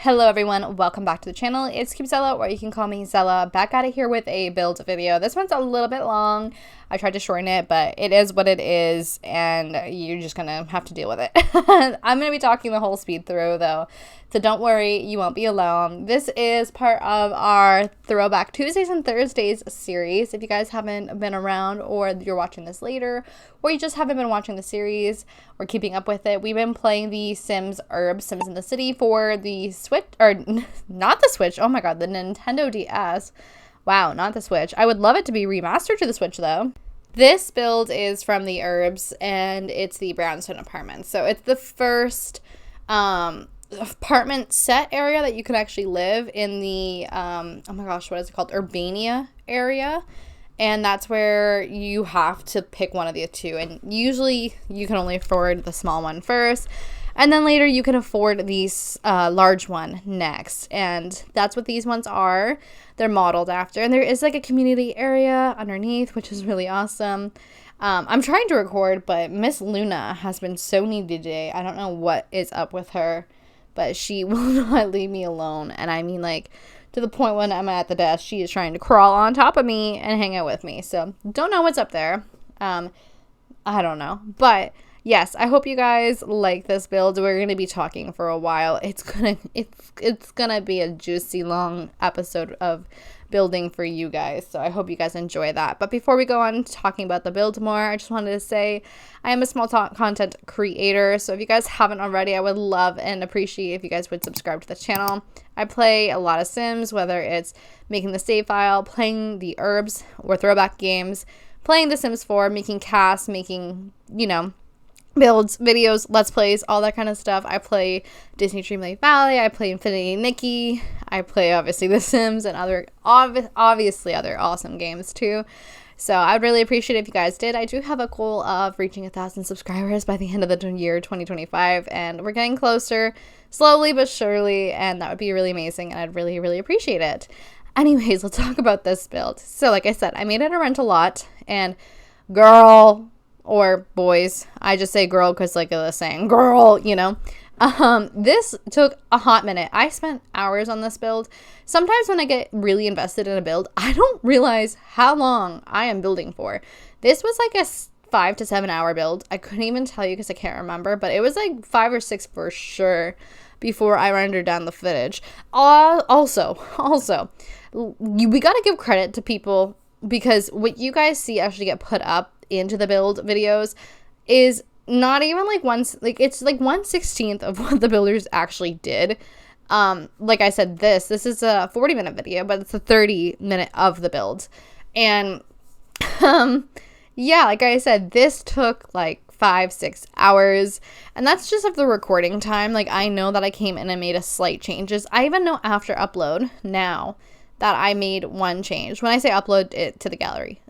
Hello everyone, welcome back to the channel. It's Cubezella, or you can call me Zella, back at it here with a build video. This one's a little bit long. I tried to shorten it, but it is what it is, and you're just gonna have to deal with it. I'm gonna be talking the whole speed through though, so don't worry, you won't be alone. This is part of our Throwback Tuesdays and Thursdays series. If you guys haven't been around, or you're watching this later, or you just haven't been watching the series or keeping up with it, we've been playing the Sims Urbz, Sims in the City for the Switch, or not the Switch, oh my god, the Nintendo DS. Wow, not the Switch. I would love it to be remastered to the Switch though. This build is from the Urbz, and it's the Brownstone apartment. So it's the first apartment set area that you can actually live in the, oh my gosh, what is it called? Urbania area. And that's where you have to pick one of the two. And usually you can only afford the small one first. And then later you can afford the large one next. And that's what these ones are. They're modeled after. And there is like a community area underneath, which is really awesome. I'm trying to record, but Miss Luna has been so needy today. I don't know what is up with her, but she will not leave me alone. And I mean, like, to the point when I'm at the desk, she is trying to crawl on top of me and hang out with me. So don't know what's up there. I don't know. But yes, I hope you guys like this build. We're going to be talking for a while. It's gonna be a juicy long episode of building for you guys. So I hope you guys enjoy that. But before we go on talking about the build more, I just wanted to say I am a small content creator. So if you guys haven't already, I would love and appreciate if you guys would subscribe to the channel. I play a lot of Sims, whether it's making the save file, playing the Urbz or throwback games, playing The Sims 4, making casts, making, you know, builds, videos, let's plays, all that kind of stuff. I play Disney Dreamlight Valley, I play Infinity Nikki, I play obviously The Sims and other, obviously other awesome games too. So I'd really appreciate it if you guys did. I do have a goal of reaching 1,000 subscribers by the end of the year 2025, and we're getting closer, slowly but surely, and that would be really amazing, and I'd really, really appreciate it. Anyways, let's talk about this build. So like I said, I made it a rental lot, and girl, or boys, I just say girl because like the saying girl, you know. This took a hot minute. I spent hours on this build. Sometimes when I get really invested in a build, I don't realize how long I am building for. This was like a 5 to 7 hour build. I couldn't even tell you because I can't remember, but it was like 5 or 6 for sure before I rendered down the footage. Also, we got to give credit to people, because what you guys see actually get put up into the build videos is not even like it's like 1/16 of what the builders actually did. Like I said, this is a 40-minute video, but it's a 30-minute of the build. And yeah, like I said, this took like 5-6 hours, and that's just of the recording time. Like, I know that I came in and made a slight changes. I even know after upload now that I made one change. When I say upload it to the gallery.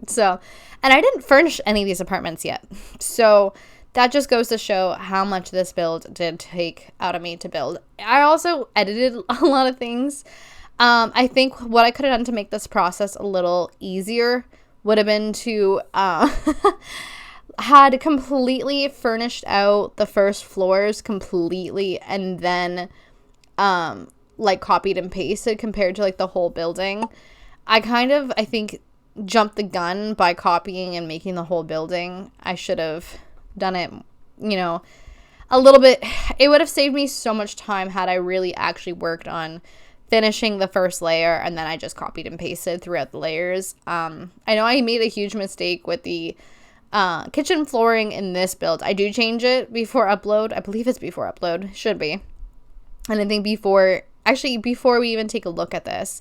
So, and I didn't furnish any of these apartments yet. So that just goes to show how much this build did take out of me to build. I also edited a lot of things. I think what I could have done to make this process a little easier would have been to had completely furnished out the first floors completely, and then like copied and pasted compared to like the whole building. I think jumped the gun by copying and making the whole building. I should have done it, you know, a little bit. It would have saved me so much time had I really actually worked on finishing the first layer, and then I just copied and pasted throughout the layers. I know I made a huge mistake with the kitchen flooring in this build. I do change it before upload. I believe it's before upload. Should be. And I think before we even take a look at this,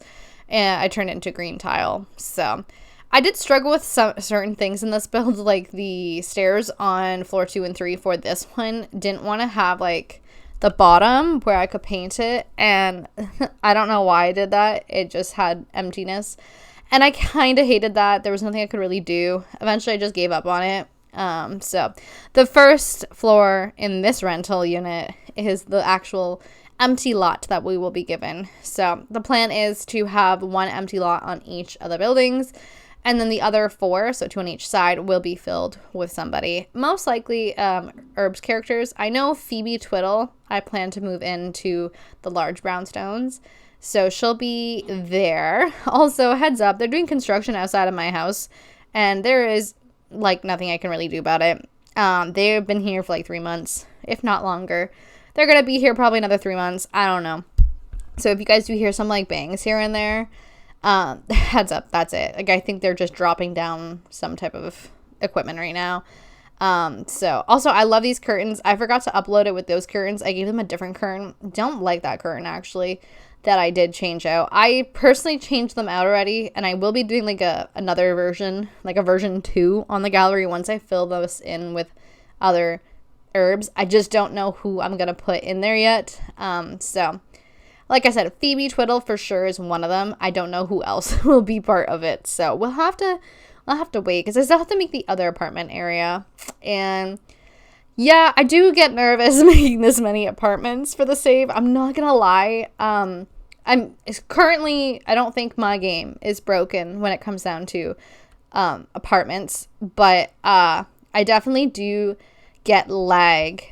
I turned it into green tile. So I did struggle with certain things in this build, like the stairs on floor 2 and 3 for this one didn't want to have like the bottom where I could paint it, and I don't know why I did that. It just had emptiness, and I kind of hated that. There was nothing I could really do. Eventually I just gave up on it. So the first floor in this rental unit is the actual empty lot that we will be given. So the plan is to have one empty lot on each of the buildings, And then the other 4, so 2 on each side, will be filled with somebody. Most likely Urbz characters. I know Phoebe Twiddle, I plan to move into the large brownstones. So she'll be there. Also, heads up, they're doing construction outside of my house. And there is, like, nothing I can really do about it. They've been here for, like, 3 months, if not longer. They're going to be here probably another 3 months. I don't know. So if you guys do hear some, like, bangs here and there, heads up, that's it. Like, I think they're just dropping down some type of equipment right now. So also, I love these curtains. I forgot to upload it with those curtains. I gave them a different curtain. Don't like that curtain, actually, that I did change out. I personally changed them out already, and I will be doing, like, another version, like a version 2 on the gallery once I fill those in with other Urbz. I just don't know who I'm gonna put in there yet. So like I said, Phoebe Twiddle for sure is one of them. I don't know who else will be part of it. So we'll have to wait, because I still have to make the other apartment area. And yeah, I do get nervous making this many apartments for the save. I'm not gonna lie. I don't think my game is broken when it comes down to apartments, but I definitely do get lag.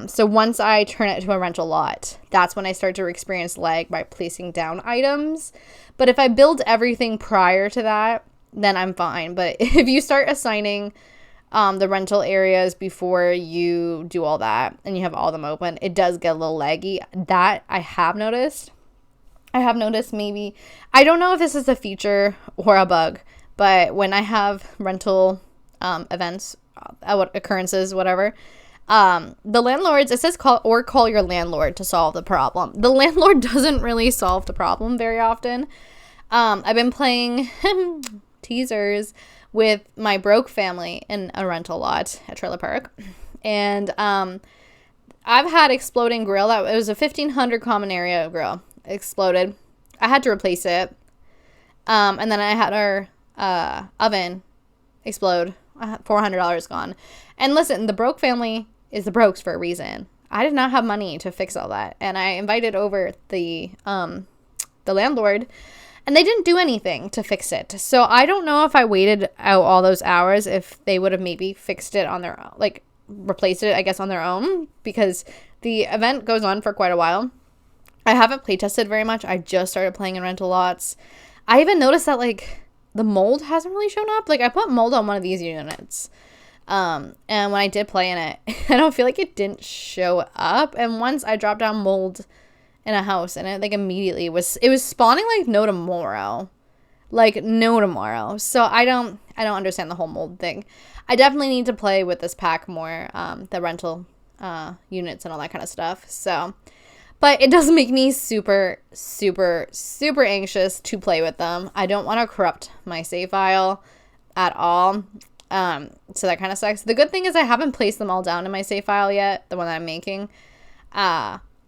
So once I turn it to a rental lot, that's when I start to experience lag by placing down items. But if I build everything prior to that, then I'm fine. But if you start assigning the rental areas before you do all that and you have all them open, it does get a little laggy. That I have noticed. Maybe, I don't know if this is a feature or a bug, but when I have rental events, occurrences, whatever, the landlords, it says call your landlord to solve the problem. The landlord doesn't really solve the problem very often. I've been playing teasers with my broke family in a rental lot at Trailer Park, and I've had exploding grill. It was a 1500 common area grill. It exploded. I had to replace it. And then I had our oven explode. $400 gone. And listen, the broke family is the brokes for a reason. I did not have money to fix all that, and I invited over the landlord, and they didn't do anything to fix it. So I don't know if I waited out all those hours, if they would have maybe fixed it on their own, like replaced it, I guess, on their own, because the event goes on for quite a while. I haven't playtested very much. I just started playing in rental lots. I even noticed that, like, the mold hasn't really shown up. Like, I put mold on one of these units. And when I did play in it, I don't feel like it didn't show up. And once I dropped down mold in a house, and it, like, immediately it was spawning like no tomorrow. Like, no tomorrow. So I don't understand the whole mold thing. I definitely need to play with this pack more, the rental units and all that kind of stuff. So, but it does make me super, super, super anxious to play with them. I don't want to corrupt my save file at all. So that kind of sucks. The good thing is I haven't placed them all down in my save file yet, the one that I'm making.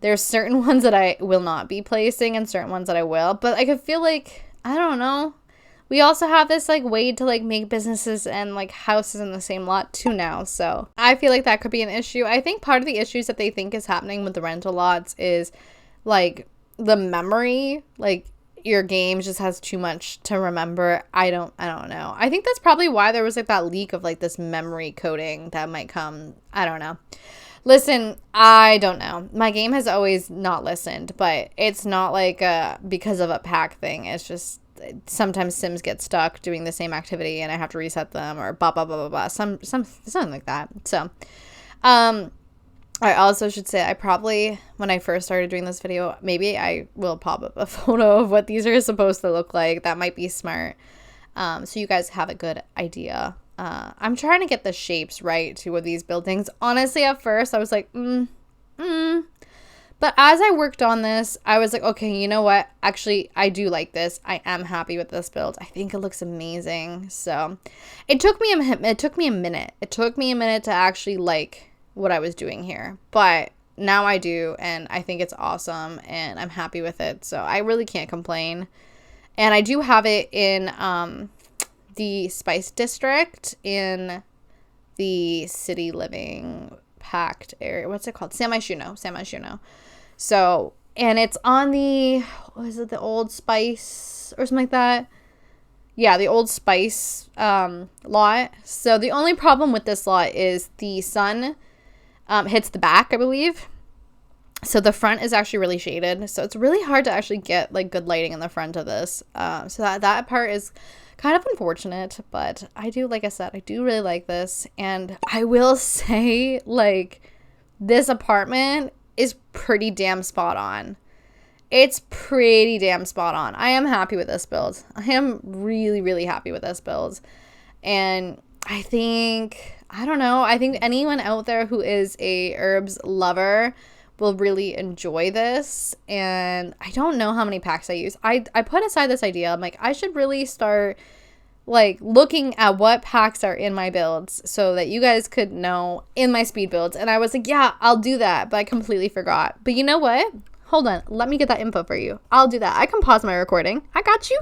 There's certain ones that I will not be placing and certain ones that I will. But I could feel like, I don't know. We also have this, like, way to, like, make businesses and, like, houses in the same lot too now. So I feel like that could be an issue. I think part of the issues that they think is happening with the rental lots is, like, the memory. Like, your game just has too much to remember. I don't know. I think that's probably why there was, like, that leak of, like, this memory coding that might come. I don't know. Listen, I don't know. My game has always not listened, but it's not like because of a pack thing. It's just sometimes Sims get stuck doing the same activity and I have to reset them, or blah blah blah blah blah, something like that. So I also should say, I probably, when I first started doing this video, maybe I will pop up a photo of what these are supposed to look like. That might be smart, so you guys have a good idea. I'm trying to get the shapes right too of these buildings. Honestly, at first I was like, but as I worked on this, I was like, okay, you know what? Actually, I do like this. I am happy with this build. I think it looks amazing. So it took me a minute. It took me a minute to actually like what I was doing here, but now I do, and I think it's awesome, and I'm happy with it. So I really can't complain. And I do have it in the Spice District in the City Living Packed area. What's it called? Samashuno. So, and it's on the, what is it, the Old Spice or something like that? yeah, the Old Spice lot. So the only problem with this lot is the sun hits the back, I believe. So the front is actually really shaded. So it's really hard to actually get like good lighting in the front of this. So that part is kind of unfortunate, but I do, like I said, I do really like this. And I will say, like, this apartment is pretty damn spot on. It's pretty damn spot on. I am happy with this build. I am really, really happy with this build. And I think, I don't know, I think anyone out there who is a Urbz lover will really enjoy this. And I don't know how many packs I use. I put aside this idea. I'm like, I should really start like looking at what packs are in my builds so that you guys could know in my speed builds. And I was like, yeah, I'll do that, but I completely forgot. But you know what? Hold on, let me get that info for you. I'll do that. I can pause my recording. I got you.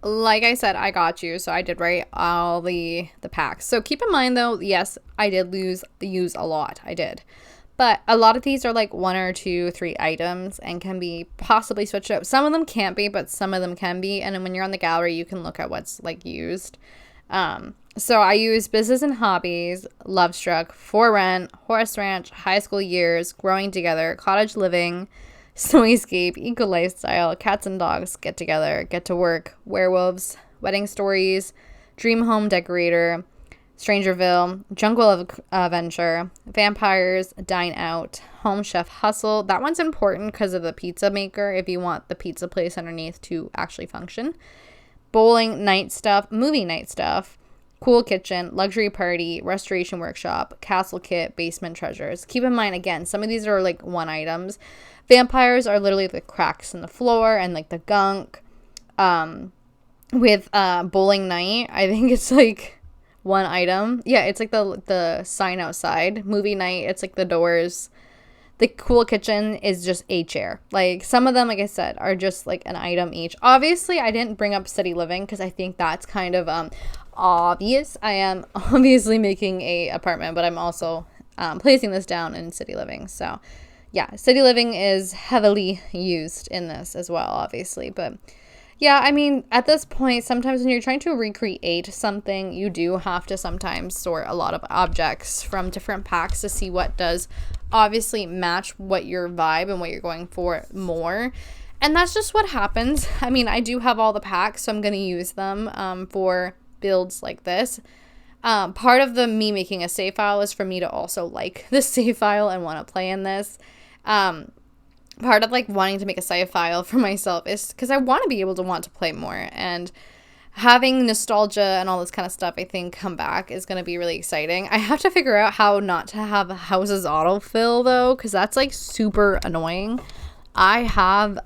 Like I said, I got you. So I did write all the packs. So keep in mind though, yes, I did use a lot. I did. But a lot of these are like 1 or 2, 3 items and can be possibly switched up. Some of them can't be, but some of them can be. And then when you're on the gallery, you can look at what's like used. So I use Business and Hobbies, Love Struck, For Rent, Horse Ranch, High School Years, Growing Together, Cottage Living, Snowscape, Eco Lifestyle, Cats and Dogs, Get Together, Get to Work, Werewolves, Wedding Stories, Dream Home Decorator, Strangerville, Jungle Adventure, Vampires, Dine Out, Home Chef Hustle. That one's important because of the pizza maker if you want the pizza place underneath to actually function. Bowling Night Stuff, Movie Night Stuff, Cool Kitchen, Luxury Party, Restoration Workshop, Castle Kit, Basement Treasures. Keep in mind, again, some of these are like 1 items. Vampires are literally the cracks in the floor and like the gunk. With Bowling Night, I think it's like 1 item. Yeah, it's like the sign outside. Movie Night, it's like the doors. The Cool Kitchen is just a chair. Like some of them, like I said, are just like an item each. Obviously, I didn't bring up City Living because I think that's kind of obvious. I am obviously making a apartment, but I'm also placing this down in City Living. So yeah, City Living is heavily used in this as well, obviously. But yeah, I mean, at this point, sometimes when you're trying to recreate something, you do have to sometimes sort a lot of objects from different packs to see what does obviously match what your vibe and what you're going for more. And that's just what happens. I mean, I do have all the packs, so I'm going to use them for builds like this. Part of me making a save file is for me to also like this save file and want to play in this. Part of like wanting to make a save file for myself is because I want to be able to want to play more, and having nostalgia and all this kind of stuff I think come back is going to be really exciting. I have to figure out how not to have houses autofill though, because that's like super annoying. I have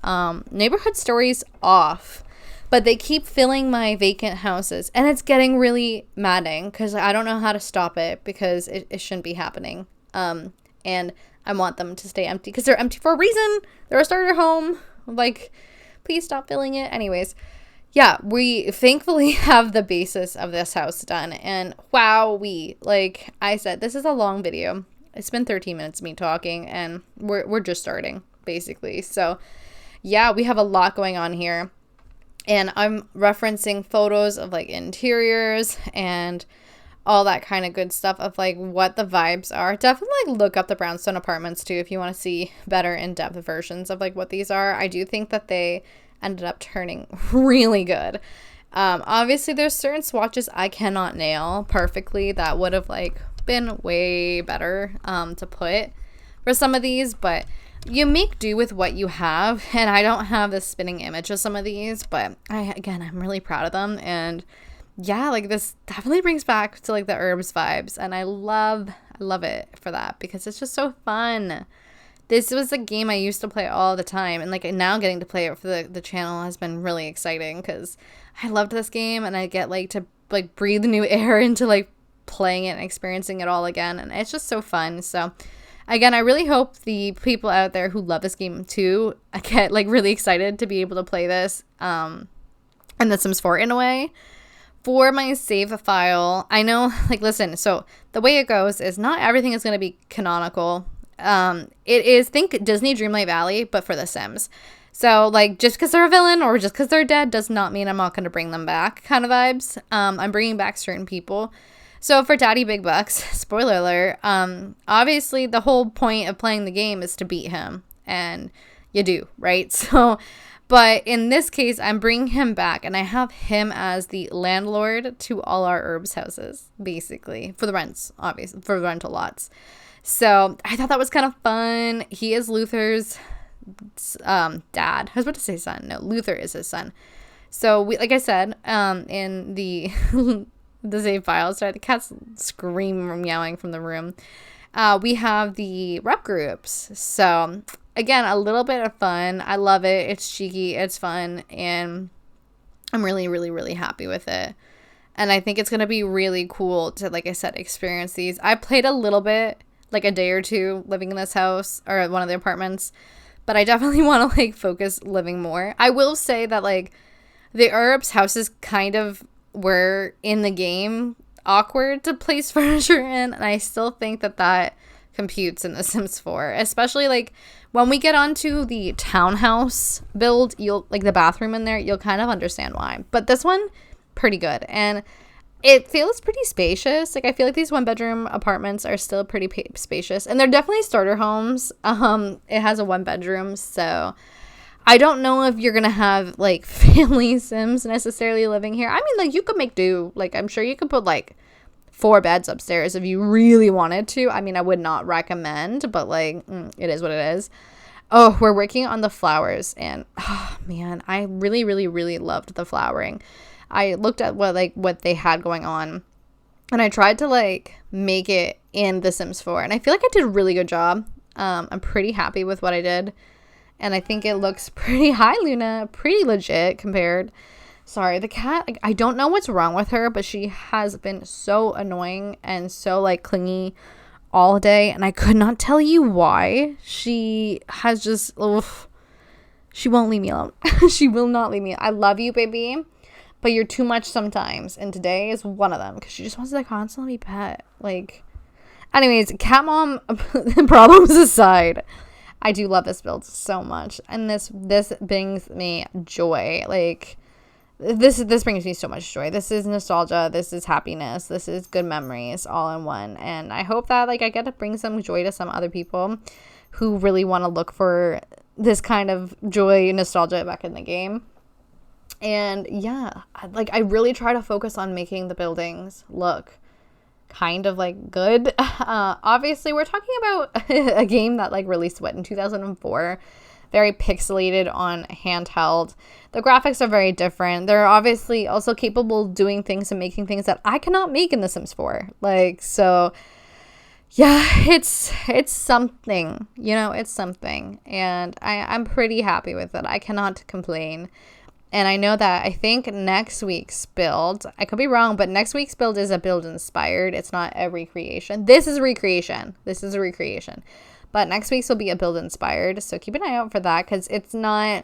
neighborhood stories off, but they keep filling my vacant houses, and it's getting really maddening because I don't know how to stop it because it shouldn't be happening. And I want them to stay empty because they're empty for a reason. They're a starter home. Like, please stop filling it. Anyways, yeah, we thankfully have the basis of this house done. And wow, like I said, this is a long video. It's been 13 minutes of me talking, and we're just starting, basically. So, yeah, we have a lot going on here. And I'm referencing photos of, like, interiors and all that kind of good stuff of like what the vibes are. Definitely like look up the Brownstone apartments too if you want to see better in-depth versions of like what these are. I do think that they ended up turning really good. Obviously there's certain swatches I cannot nail perfectly that would have like been way better to put for some of these, but you make do with what you have. And I don't have this spinning image of some of these, but I'm really proud of them. And yeah, like this definitely brings back to like the Urbz vibes, and I love it for that because it's just so fun. This was a game I used to play all the time, and like now getting to play it for the channel has been really exciting because I loved this game, and I get like to like breathe new air into like playing it and experiencing it all again, and it's just so fun. So again, I really hope the people out there who love this game too get like really excited to be able to play this and The Sims 4 in a way. For my save file, I know, like, listen, so the way it goes is not everything is going to be canonical. It is, think Disney Dreamlight Valley, but for The Sims. So, like, just because they're a villain or just because they're dead does not mean I'm not going to bring them back kind of vibes. I'm bringing back certain people. So, for Daddy Big Bucks, spoiler alert, obviously the whole point of playing the game is to beat him. And you do, right? So, but in this case, I'm bringing him back. And I have him as the landlord to all our Urbz houses, basically. For the rents, obviously. For the rental lots. So, I thought that was kind of fun. He is Luther's dad. I was about to say son. No, Luther is his son. So we, like I said, in the the save file, sorry, the cat's screaming, meowing from the room. We have the rep groups. So again, a little bit of fun. I love it. It's cheeky. It's fun, and I'm really, really, really happy with it. And I think it's gonna be really cool to, like I said, experience these. I played a little bit, like a day or two, living in this house or one of the apartments. But I definitely want to, like, focus living more. I will say that, like, the Urbz houses kind of were, in the game, awkward to place furniture in. And I still think that that computes in The Sims 4. Especially, like, when we get onto the townhouse build, you'll, like, the bathroom in there, you'll kind of understand why. But this one, pretty good. And it feels pretty spacious. Like, I feel like these 1-bedroom apartments are still pretty spacious. And they're definitely starter homes. It has a 1-bedroom. So I don't know if you're going to have, like, family Sims necessarily living here. I mean, like, you could make do. Like, I'm sure you could put, like, 4 beds upstairs if you really wanted to. I mean, I would not recommend. But, like, it is what it is. Oh, we're working on the flowers. And, oh, man, I really, really, really loved the flowering. I looked at what they had going on, and I tried to, like, make it in The Sims 4, and I feel like I did a really good job. I'm pretty happy with what I did, and I think it looks pretty high, Luna, pretty legit compared. Sorry, the cat, like, I don't know what's wrong with her, but she has been so annoying and so, like, clingy all day, and I could not tell you why. She has just, she won't leave me alone. She will not leave me. I love you, baby. But you're too much sometimes, and today is one of them, because she just wants to, like, constantly be pet. Like, anyways, cat mom problems aside, I do love this build so much, and this brings me joy. Like, this brings me so much joy. This is nostalgia. This is happiness. This is good memories all in one, and I hope that, like, I get to bring some joy to some other people who really want to look for this kind of joy, nostalgia back in the game. And yeah, like, I really try to focus on making the buildings look kind of, like, good. Obviously, we're talking about a game that, like, released, in 2004? Very pixelated on handheld. The graphics are very different. They're obviously also capable of doing things and making things that I cannot make in The Sims 4. Like, so, yeah, it's something. You know, it's something. And I'm pretty happy with it. I cannot complain. And I know that I think next week's build, I could be wrong, but next week's build is a build inspired. It's not a recreation. This is a recreation. But next week's will be a build inspired. So keep an eye out for that, because it's not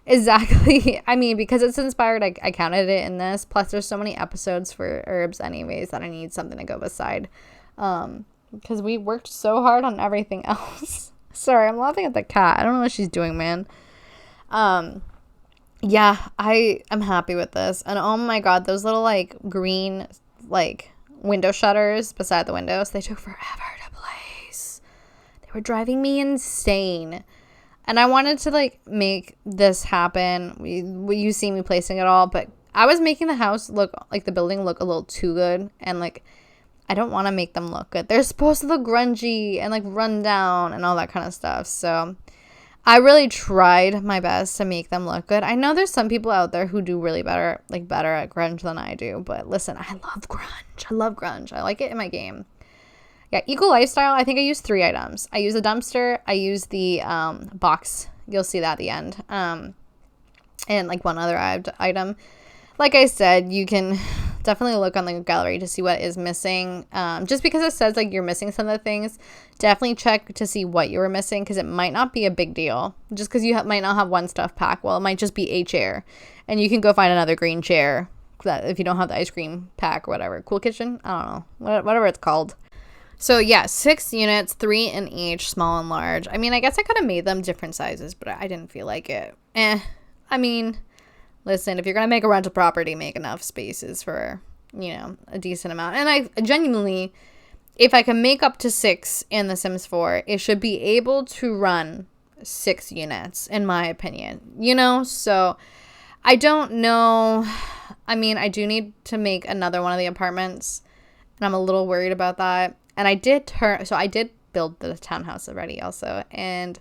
exactly, I mean, because it's inspired, I counted it in this. Plus, there's so many episodes for Urbz anyways that I need something to go beside. Because we worked so hard on everything else. Sorry, I'm laughing at the cat. I don't know what she's doing, man. Yeah, I'm happy with this. And oh my god, those little, like, green, like, window shutters beside the windows, they took forever to place. They were driving me insane. And I wanted to, like, make this happen. You see me placing it all, but I was making the house look, like, the building look a little too good. And, like, I don't want to make them look good. They're supposed to look grungy and, like, run down and all that kind of stuff. So I really tried my best to make them look good. I know there's some people out there who do really better at grunge than I do. But listen, I love grunge. I like it in my game. Yeah, eco lifestyle, I think I used 3 items. I use a dumpster. I use the box. You'll see that at the end. And, like, one other item. Like I said, you can definitely look on the gallery to see what is missing. Just because it says, like, you're missing some of the things, definitely check to see what you were missing, because it might not be a big deal. Just because you might not have one stuff pack. Well, it might just be a chair. And you can go find another green chair if you don't have the ice cream pack or whatever. Cool Kitchen? I don't know. Whatever it's called. So yeah, 6 units, 3 in each, small and large. I mean, I guess I could have made them different sizes, but I didn't feel like it. I mean, listen, if you're going to make a rental property, make enough spaces for, a decent amount. And I genuinely, if I can make up to 6 in The Sims 4, it should be able to run 6 units, in my opinion. So I don't know. I mean, I do need to make another one of the apartments, and I'm a little worried about that. And I did build the townhouse already also, and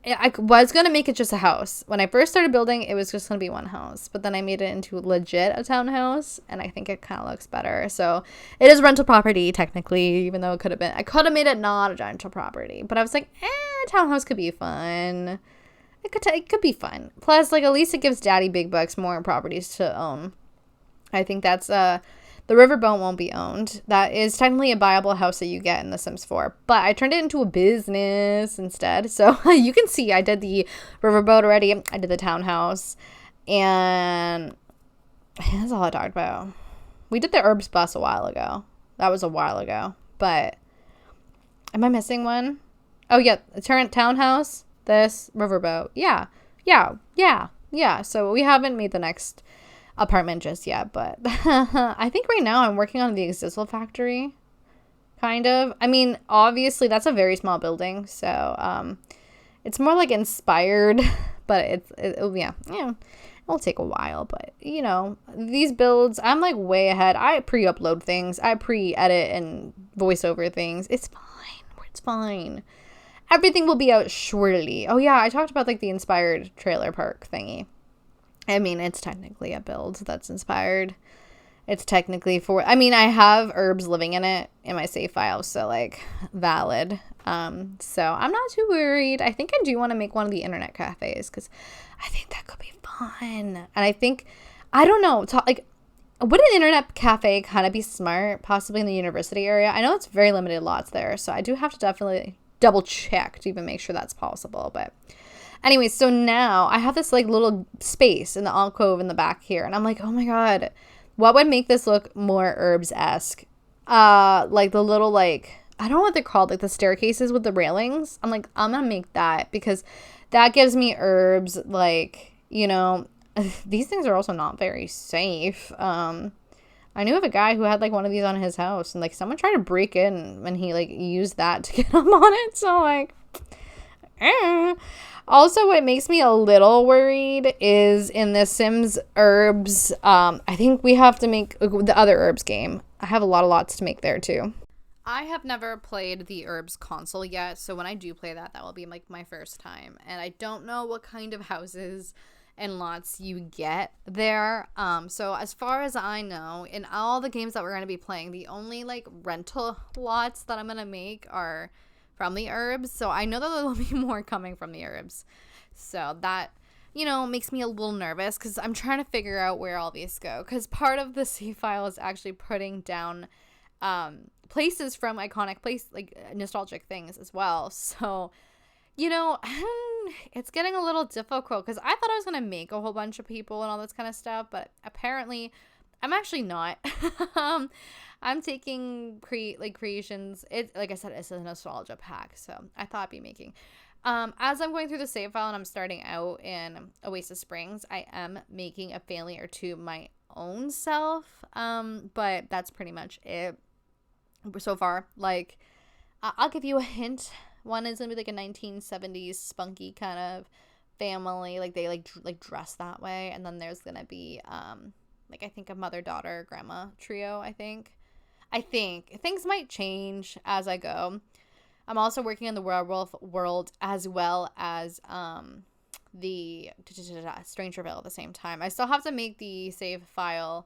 I was going to make it just a house. When I first started building, it was just going to be one house, but then I made it into legit a townhouse, and I think it kind of looks better. So it is rental property technically, even though I could have made it not a rental property, but I was like, townhouse could be fun. It could be fun. Plus, like, at least it gives Daddy Big Bucks more properties to own. I think that's the riverboat won't be owned. That is technically a viable house that you get in The Sims 4. But I turned it into a business instead. So you can see I did the riverboat already. I did the townhouse. And that's all I talked about. We did the Urbz bus a while ago. That was a while ago. But am I missing one? Oh, yeah. The current townhouse. This riverboat. Yeah. So we haven't made the next apartment just yet, but I think right now I'm working on the Existel factory, kind of. I mean, obviously that's a very small building, so it's more like inspired, but it'll take a while. But these builds, I'm like way ahead. I pre-upload things, I pre-edit and voice over things. It's fine. Everything will be out shortly. Oh yeah, I talked about like the inspired trailer park thingy. I mean, it's technically a build that's inspired. It's technically I have Urbz living in it in my save file, so like valid. So I'm not too worried. I think I do want to make one of the internet cafes because I think that could be fun. And I don't know, would an internet cafe kind of be smart, possibly in the university area? I know it's very limited lots there, so I do have to definitely double check to even make sure that's possible, but anyway, so now I have this like little space in the alcove in the back here, and I'm like, oh my god, what would make this look more Urbz-esque? Like the little, like, I don't know what they're called, like the staircases with the railings. I'm like, I'm gonna make that because that gives me Urbz, like, these things are also not very safe. I knew of a guy who had like one of these on his house, and like someone tried to break in and he like used that to get him on it. So like, Also, what makes me a little worried is in the Sims Urbz, I think we have to make the other Urbz game. I have a lot of lots to make there too. I have never played the Urbz console yet, so when I do play that will be like my first time. And I don't know what kind of houses and lots you get there. So as far as I know, in all the games that we're going to be playing, the only like rental lots that I'm going to make are from the Urbz. So I know that there will be more coming from the Urbz. So that, makes me a little nervous because I'm trying to figure out where all these go. Because part of the save file is actually putting down places from iconic like nostalgic things as well. So, it's getting a little difficult because I thought I was going to make a whole bunch of people and all this kind of stuff. But apparently I'm actually not. I'm taking creations. Like I said, it's a nostalgia pack, so I thought I'd be making. As I'm going through the save file and I'm starting out in Oasis Springs, I am making a family or two my own self. But that's pretty much it so far. Like, I'll give you a hint. One is gonna be like a 1970s spunky kind of family, like they like dress that way, and then there's gonna be like I think a mother-daughter grandma trio. I think things might change as I go. I'm also working on the werewolf world as well as the Strangerville at the same time. I still have to make the save file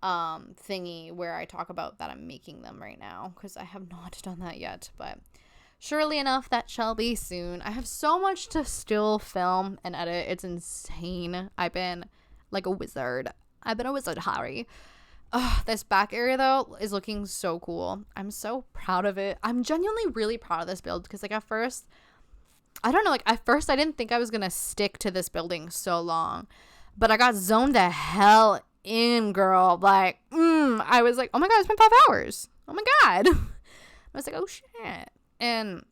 thingy where I talk about that I'm making them right now because I have not done that yet, but surely enough that shall be soon. I have so much to still film and edit. It's insane. I've been like a wizard. I've been a wizard, Harry. This back area though is looking so cool. I'm so proud of it. I'm genuinely really proud of this build because like at first I didn't think I was gonna stick to this building so long, but I got zoned the hell in, girl. Like I was like, oh my god, it's been 5 hours. Oh my god. I was like, oh shit. And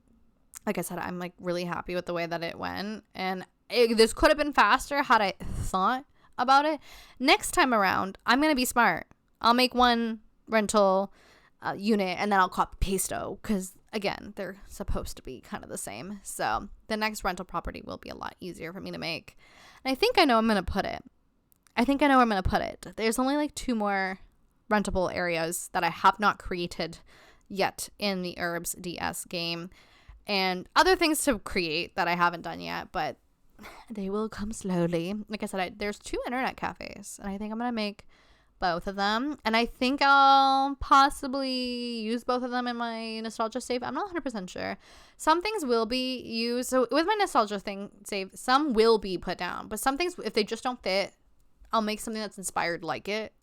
like I said, I'm like really happy with the way that it went. And this could have been faster had I thought about it. Next time around, I'm going to be smart. I'll make one rental unit and then I'll copy pasto because again, they're supposed to be kind of the same. So the next rental property will be a lot easier for me to make. And I think I know I'm going to put it. There's only like 2 more rentable areas that I have not created yet in the Urbz DS game, and other things to create that I haven't done yet, but they will come slowly. Like I said, there's 2 internet cafes, and I think I'm gonna make both of them, and I think I'll possibly use both of them in my nostalgia save. I'm not 100% sure. Some things will be used, so with my nostalgia save, some will be put down, but some things, if they just don't fit, I'll make something that's inspired like it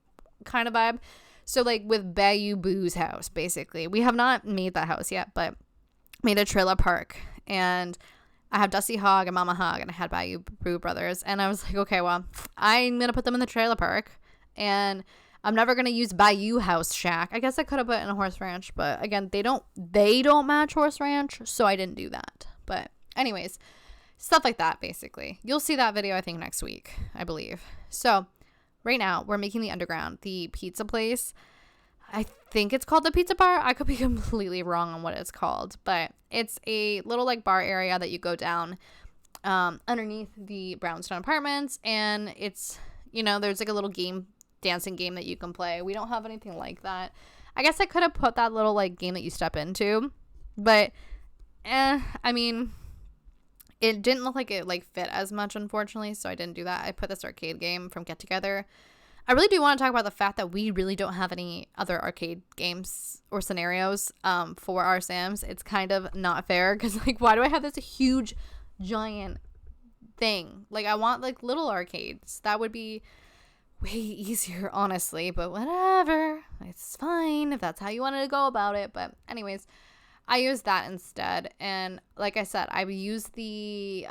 kind of vibe. So like with Bayou Boo's house, basically, we have not made that house yet, but made a trailer park, and I have Dusty Hog and Mama Hog, and I had Bayou Boo brothers, and I was like, okay, well, I'm gonna put them in the trailer park, and I'm never gonna use Bayou House Shack. I guess I could have put in a horse ranch, but again, they don't match horse ranch, so I didn't do that. But anyways, stuff like that, basically. You'll see that video, I think, next week, I believe. So right now, we're making the Underground, the pizza place. I think it's called the Pizza Bar. I could be completely wrong on what it's called, but it's a little like bar area that you go down underneath the Brownstone apartments, and it's, you know, there's like a little dancing game that you can play. We don't have anything like that. I guess I could have put that little like game that you step into, but I mean, it didn't look like it like fit as much, unfortunately, so I didn't do that. I put this arcade game from Get Together. I really do want to talk about the fact that we really don't have any other arcade games or scenarios for our Sims. It's kind of not fair because, like, why do I have this huge, giant thing? Like, I want, like, little arcades. That would be way easier, honestly, but whatever. It's fine if that's how you wanted to go about it. But anyways, I used that instead. And like I said, I used the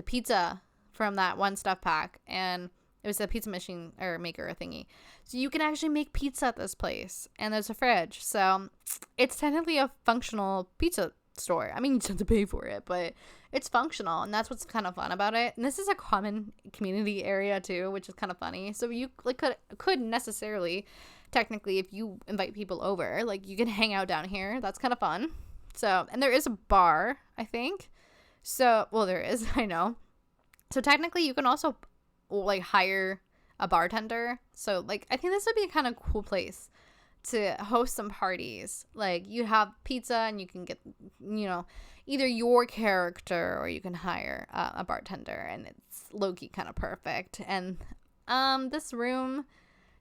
pizza from that one stuff pack, and it was a pizza machine or maker thingy. So you can actually make pizza at this place. And there's a fridge. So it's technically a functional pizza store. I mean, you just have to pay for it, but it's functional. And that's what's kind of fun about it. And this is a common community area too, which is kind of funny. So you like could necessarily, technically, if you invite people over, like you can hang out down here. That's kind of fun. So, and there is a bar, I think. So, well, there is, I know. So technically you can also like hire a bartender. So like I think this would be a kind of cool place to host some parties. Like you have pizza and you can get, you know, either your character or you can hire a bartender, and it's low-key kind of perfect. And this room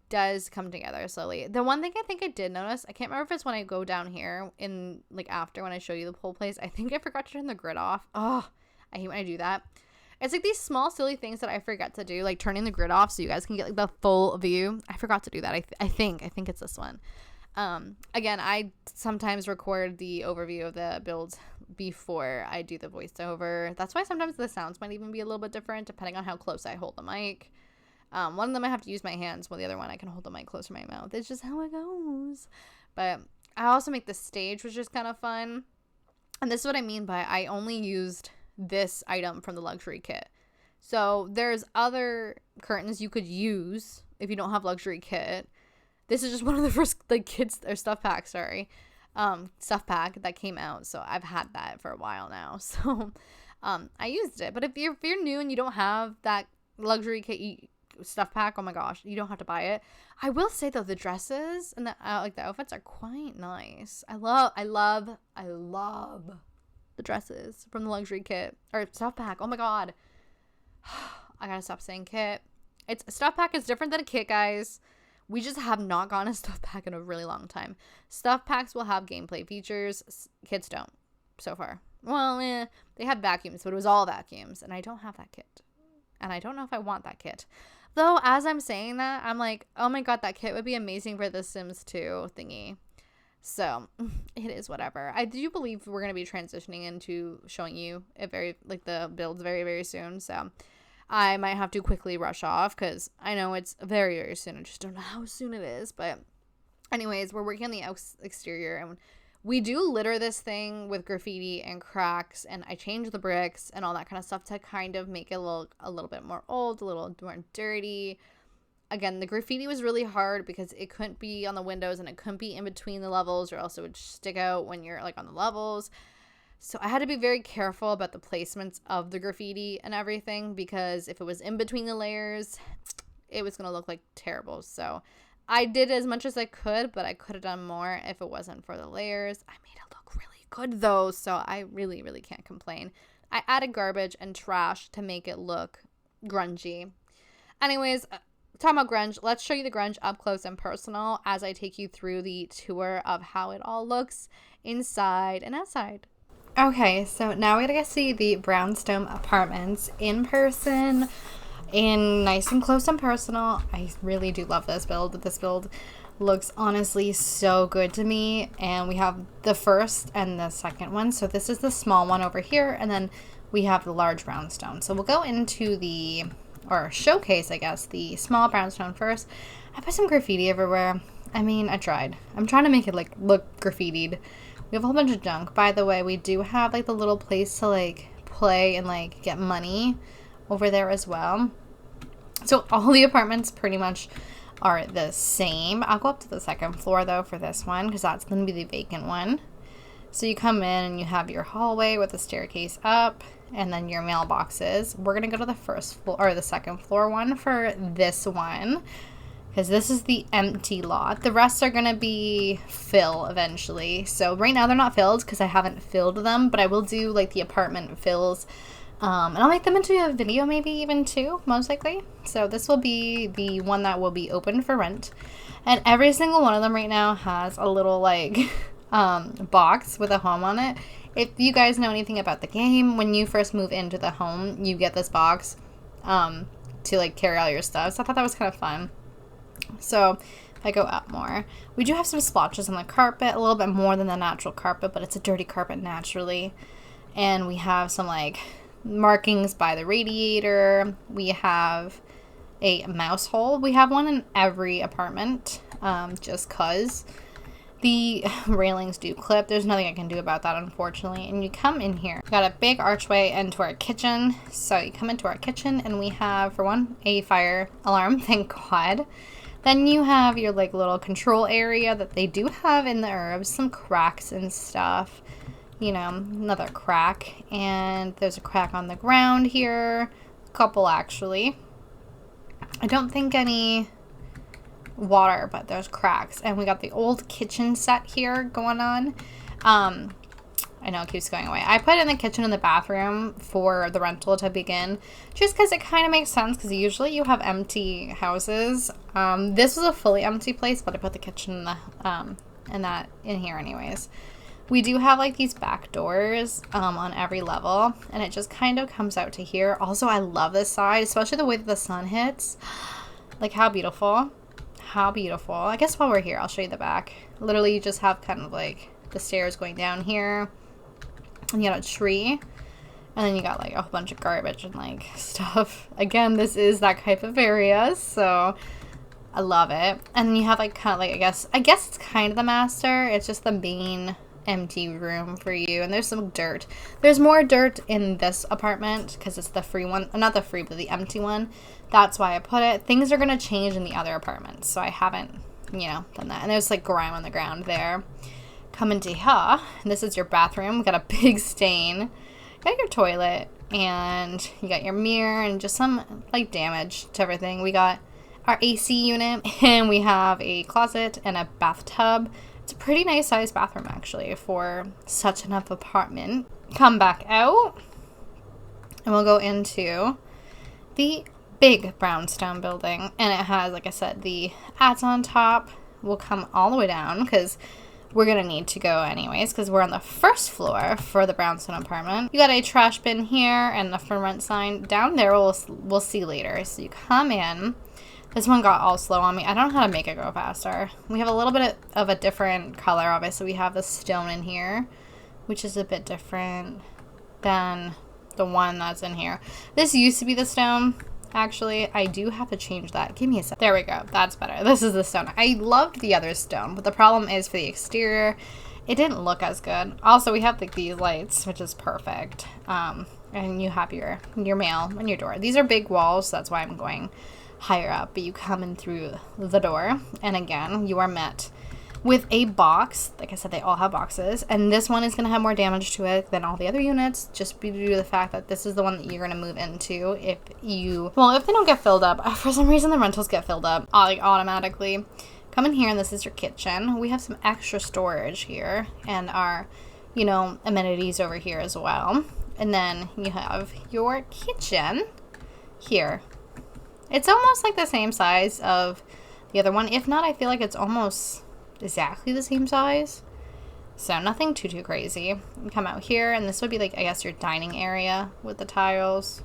does come together slowly. The one thing I think I did notice, I can't remember if it's when I go down here in like after when I show you the whole place, I think I forgot to turn the grid off. Oh, I hate when I do that. It's like these small silly things that I forget to do, like turning the grid off so you guys can get like the full view. I forgot to do that. I think it's this one. Again, I sometimes record the overview of the builds before I do the voiceover. That's why sometimes the sounds might even be a little bit different depending on how close I hold the mic. One of them I have to use my hands, while the other one I can hold the mic close to my mouth. It's just how it goes. But I also make the stage, which is kind of fun. And this is what I mean by I only used this item from the luxury kit. So there's other curtains you could use if you don't have luxury kit. This is just one of the first like kids or stuff pack that came out. So I've had that for a while now. So I used it. But if you're new and you don't have that luxury kit stuff pack, oh my gosh, you don't have to buy it. I will say though, the dresses and the like the outfits are quite nice. I love the dresses from the luxury kit or stuff pack. Oh my god, I gotta stop saying kit. It's stuff pack is different than a kit, guys. We just have not gotten a stuff pack in a really long time. Stuff packs will have gameplay features. Kits don't so far. Well, they had vacuums, but it was all vacuums, and I don't have that kit. And I don't know if I want that kit. Though, as I'm saying that, I'm like, oh my god, that kit would be amazing for the Sims 2 thingy. So, it is whatever. I do believe we're going to be transitioning into showing you the builds very, very soon. So, I might have to quickly rush off because I know it's very, very soon. I just don't know how soon it is. But anyways, we're working on the exterior, and We do litter this thing with graffiti and cracks, and I change the bricks and all that kind of stuff to kind of make it look a little bit more old, a little more dirty. Again, the graffiti was really hard because it couldn't be on the windows and it couldn't be in between the levels, or else it would stick out when you're like on the levels. So I had to be very careful about the placements of the graffiti and everything, because if it was in between the layers, it was going to look like terrible. So I did as much as I could, but I could have done more if it wasn't for the layers. I made it look really good though, so I really, really can't complain. I added garbage and trash to make it look grungy. Anyways, talking about grunge, let's show you the grunge up close and personal as I take you through the tour of how it all looks inside and outside. Okay, so now we gotta see the Brownstone apartments in person, and nice and close and personal. I really do love this build. This build looks honestly so good to me, and we have the first and the second one. So this is the small one over here, and then we have the large Brownstone. So we'll go into the, or showcase, I guess, the small Brownstone first. I put some graffiti everywhere. I mean, I tried. I'm trying to make it like look graffitied. We have a whole bunch of junk. By the way, we do have like the little place to like play and like get money over there as well. So all the apartments pretty much are the same. I'll go up to the second floor though for this one, because that's going to be the vacant one. So you come in and you have your hallway with the staircase up, and then your mailboxes. We're going to go to the first floor, or the second floor one for this one, because this is the empty lot. The rest are going to be fill eventually. So right now they're not filled because I haven't filled them, but I will do like the apartment fills. And I'll make them into a video maybe even too, most likely. So this will be the one that will be open for rent. And every single one of them right now has a little like box with a home on it. If you guys know anything about the game, when you first move into the home, you get this box to like carry all your stuff. So I thought that was kind of fun. So if I go up more, we do have some splotches on the carpet, a little bit more than the natural carpet, but it's a dirty carpet naturally. And we have some like markings by the radiator. We have a mouse hole. We have one in every apartment, just cause the railings do clip. There's nothing I can do about that, unfortunately. And you come in here, we got a big archway into our kitchen. So you come into our kitchen and we have, for one, a fire alarm, thank God. Then you have your like little control area that they do have in the Urbz, some cracks and stuff. You know, another crack, and there's a crack on the ground here, a couple actually. I don't think any water, but there's cracks. And we got the old kitchen set here going on. I know it keeps going away. I put in the kitchen and the bathroom for the rental to begin, just because it kind of makes sense, because usually you have empty houses. This was a fully empty place, but I put the kitchen in here anyways. We do have like these back doors on every level, and it just kind of comes out to here. Also, I love this side, especially the way that the sun hits. Like, how beautiful. How beautiful. I guess while we're here, I'll show you the back. Literally, you just have kind of like the stairs going down here, and you got a tree, and then you got like a whole bunch of garbage and like stuff. Again, this is that type of area, so I love it. And then you have like kind of like, I guess it's kind of the master. It's just the main empty room for you, and there's some dirt. There's more dirt in this apartment because it's the free one, not the free, but the empty one. That's why I put it. Things are gonna change in the other apartments, so I haven't, you know, done that. And there's like grime on the ground there. Come into here, and this is your bathroom. We got a big stain. You got your toilet, and you got your mirror, and just some like damage to everything. We got our AC unit, and we have a closet and a bathtub. It's a pretty nice sized bathroom actually for such enough apartment. Come back out, and we'll go into the big Brownstone building, and it has, like I said, the ads on top. We'll come all the way down because we're gonna need to go anyways, because we're on the first floor for the Brownstone apartment. You got a trash bin here and the for rent sign down there. We'll see later. So you come in. This one got all slow on me. I don't know how to make it go faster. We have a little bit of a different color. Obviously, we have the stone in here, which is a bit different than the one that's in here. This used to be the stone. Actually, I do have to change that. Give me a sec. There we go. That's better. This is the stone. I loved the other stone, but the problem is for the exterior, it didn't look as good. Also, we have like these lights, which is perfect. And you have your mail and your door. These are big walls, so that's why I'm going higher up, but you come in through the door, and again, you are met with a box. Like I said, they all have boxes, and this one is going to have more damage to it than all the other units, just due to the fact that this is the one that you're going to move into if you, well, if they don't get filled up. For some reason, the rentals get filled up like automatically. Come in here, and this is your kitchen. We have some extra storage here, and our, you know, amenities over here as well. And then you have your kitchen here. It's almost like the same size of the other one. If not, I feel like it's almost exactly the same size. So nothing too crazy. You come out here, and this would be like, I guess, your dining area with the tiles.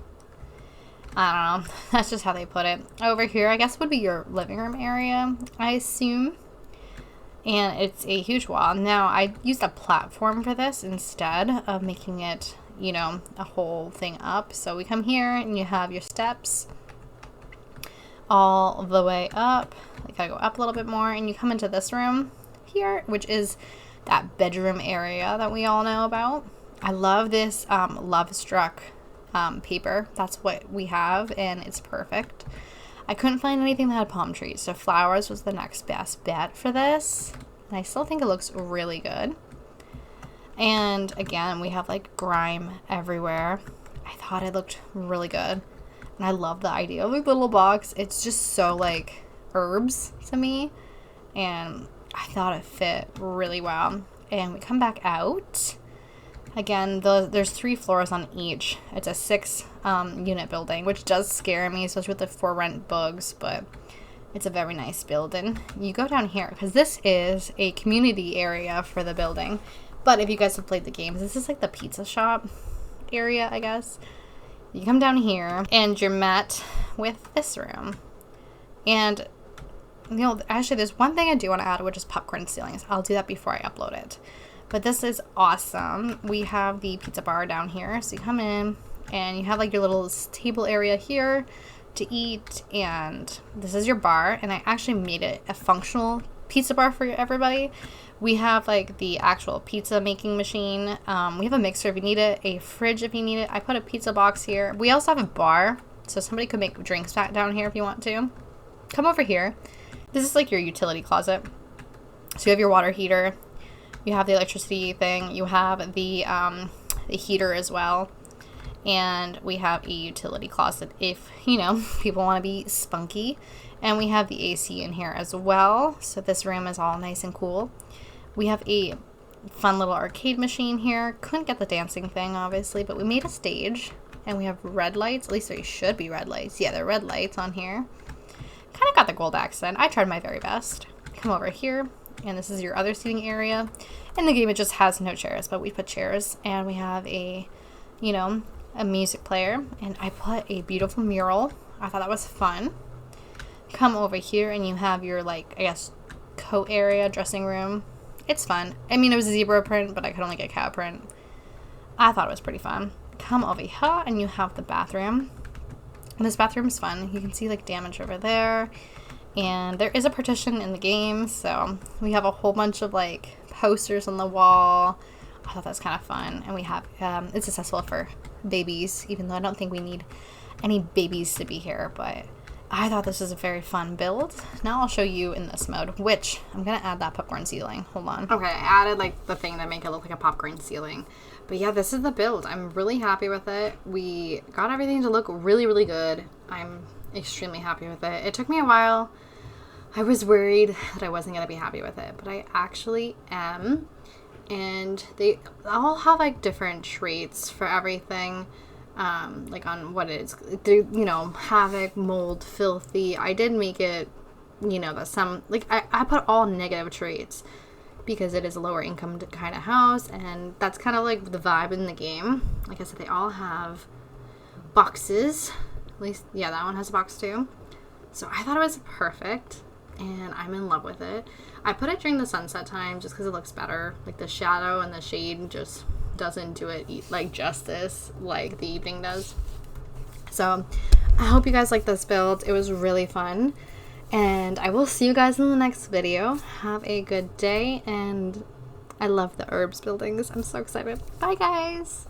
I don't know. That's just how they put it. Over here, I guess, would be your living room area, I assume. And it's a huge wall. Now, I used a platform for this instead of making it, you know, a whole thing up. So we come here, and you have your steps all the way up. You gotta go up a little bit more, and you come into this room here, which is that bedroom area that we all know about. I love this Love Struck paper. That's what we have, and it's perfect. I couldn't find anything that had palm trees, so flowers was the next best bet for this, and I still think it looks really good. And again, we have like grime everywhere. I thought it looked really good, and I love the idea of the little box. It's just so like Urbz to me, and I thought it fit really well. And we come back out. Again, there's 3 floors on each. It's a 6 unit building, which does scare me, especially with the for rent bugs, but it's a very nice building. You go down here, because this is a community area for the building. But if you guys have played the games, this is like the pizza shop area, I guess. You come down here, and you're met with this room. And, you know, actually, there's one thing I do want to add, which is popcorn ceilings. I'll do that before I upload it. But this is awesome. We have the pizza bar down here. So you come in, and you have like your little table area here to eat. And this is your bar. And I actually made it a functional pizza bar for everybody. We have like the actual pizza making machine. We have a mixer if you need it, a fridge if you need it. I put a pizza box here. We also have a bar, so somebody could make drinks back down here if you want to. Come over here. This is like your utility closet. So you have your water heater. You have the electricity thing. You have the heater as well. And we have a utility closet if, you know, people want to be spunky. And we have the AC in here as well. So this room is all nice and cool. We have a fun little arcade machine here. Couldn't get the dancing thing, obviously, but we made a stage. And we have red lights. At least there should be red lights. Yeah, there are red lights on here. Kind of got the gold accent. I tried my very best. Come over here. And this is your other seating area. In the game, it just has no chairs, but we put chairs. And we have a, you know, a music player. And I put a beautiful mural. I thought that was fun. Come over here, and you have your, like, I guess, coat area, dressing room. It's fun. I mean, it was a zebra print, but I could only get cat print. I thought it was pretty fun. Come over here, and you have the bathroom. And this bathroom is fun. You can see, like, damage over there. And there is a partition in the game, so we have a whole bunch of, like, posters on the wall. I thought that was kind of fun. And we have, it's accessible for babies, even though I don't think we need any babies to be here, but I thought this was a very fun build. Now I'll show you in this mode, which I'm going to add that popcorn ceiling. Hold on. Okay, I added, like, the thing to make it look like a popcorn ceiling. But yeah, this is the build. I'm really happy with it. We got everything to look really, really good. I'm extremely happy with it. It took me a while. I was worried that I wasn't going to be happy with it, but I actually am. And they all have, like, different traits for everything. Like on what it is, you know, havoc, mold, filthy. I did make it, you know, that some, like, I put all negative traits because it is a lower income kind of house, and that's kind of like the vibe in the game. Like I said, they all have boxes. At least, yeah, that one has a box too. So I thought it was perfect, and I'm in love with it. I put it during the sunset time just because it looks better. Like, the shadow and the shade just doesn't do it like justice like the evening does. So I hope you guys like this build. It was really fun, and I will see you guys in the next video. Have a good day, and I love the Urbz buildings. I'm so excited. Bye, guys.